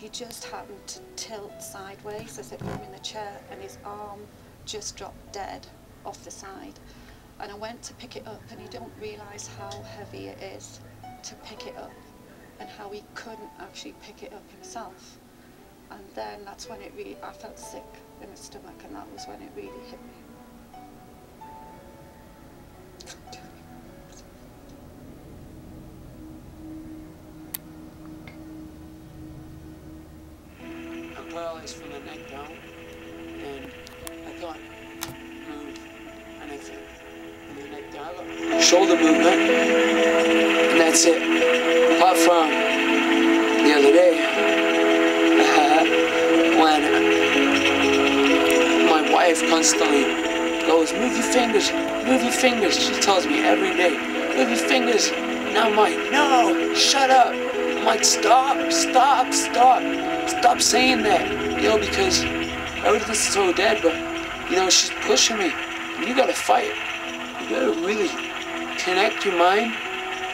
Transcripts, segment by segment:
he just happened to tilt sideways as if he were in the chair, and his arm just dropped dead off the side. And I went to pick it up, and you don't realise how heavy it is to pick it up, and how he couldn't actually pick it up himself. And then that's when it really, I felt sick in my stomach, and that was when it really hit me. I'm paralyzed from the neck down, and I can't move anything from the neck down. I got shoulder movement, and that's it. Apart from the other day, when my wife constantly goes, move your fingers, move your fingers. She tells me every day, move your fingers. And I'm like, no, shut up. I'm like, stop saying that, you know, because everything's so dead, but, you know, she's pushing me. And you gotta fight. You gotta really connect your mind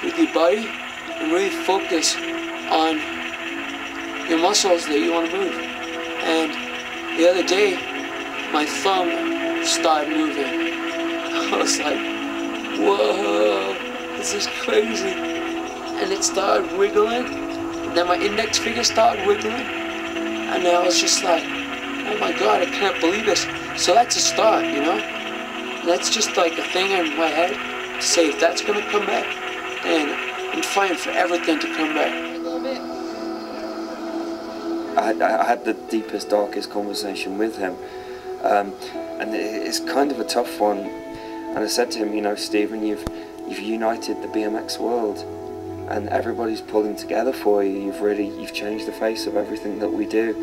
with your body and really focus on your muscles that you want to move. And the other day, my thumb started moving. I was like, whoa, this is crazy. And it started wiggling, and then my index finger started wiggling, and I was just like, oh my God, I can't believe this. So that's a start, you know? That's just like a thing in my head to say, if that's gonna come back, then I'm fighting for everything to come back. A little bit. I had the deepest, darkest conversation with him, and it's kind of a tough one. And I said to him, you know, Stephen, you've united the BMX world, and everybody's pulling together for you. You've changed the face of everything that we do,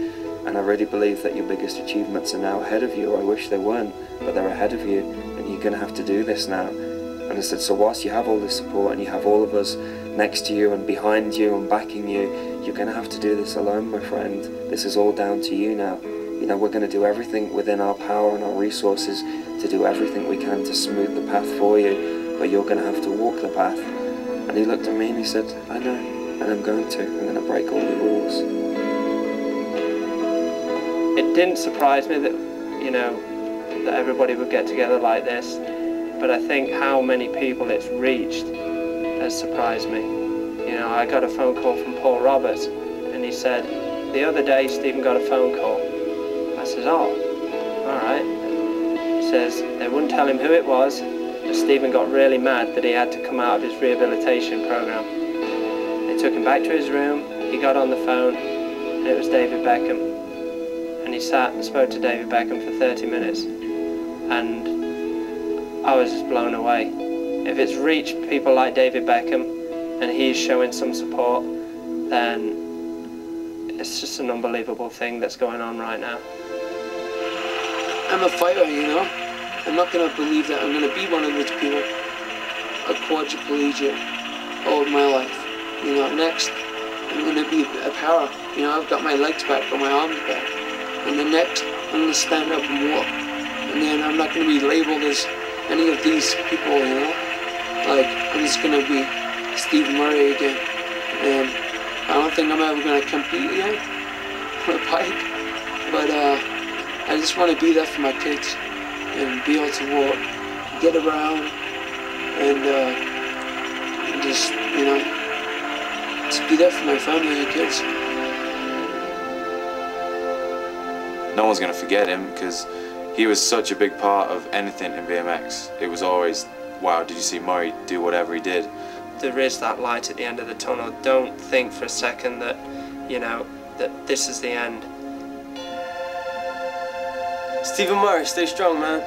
and I really believe that your biggest achievements are now ahead of you. I wish they weren't, but they're ahead of you, and you're going to have to do this now. And I said, so whilst you have all this support and you have all of us next to you and behind you and backing you, you're going to have to do this alone, my friend. This is all down to you now. You know, we're going to do everything within our power and our resources to do everything we can to smooth the path for you, but you're going to have to walk the path. And he looked at me and he said, I know, and I'm going to. I'm going to break all the rules. It didn't surprise me that, you know, that everybody would get together like this, but I think how many people it's reached has surprised me. You know, I got a phone call from Paul Roberts, and he said, the other day Stephen got a phone call. I said, oh, all right. He says, they wouldn't tell him who it was, but Stephen got really mad that he had to come out of his rehabilitation program. They took him back to his room, he got on the phone, and it was David Beckham. And he sat and spoke to David Beckham for 30 minutes. And I was just blown away. If it's reached people like David Beckham, and he's showing some support, then it's just an unbelievable thing that's going on right now. I'm a fighter, you know? I'm not going to believe that I'm going to be one of those people, a quadriplegic all my life. You know, next, I'm going to be a power. You know, I've got my legs back, got my arms back. And the next, I'm going to stand up and walk. And then I'm not going to be labeled as any of these people, you know? Like, I'm just going to be Steve Murray again. And I don't think I'm ever going to compete again on a bike. But I just want to be there for my kids and be able to walk, get around, and just, you know, just be there for my family and kids. No one's going to forget him because he was such a big part of anything in BMX. It was always, wow, did you see Murray do whatever he did? There is that light at the end of the tunnel. Don't think for a second that, you know, that this is the end. Stephen Murray, stay strong, man.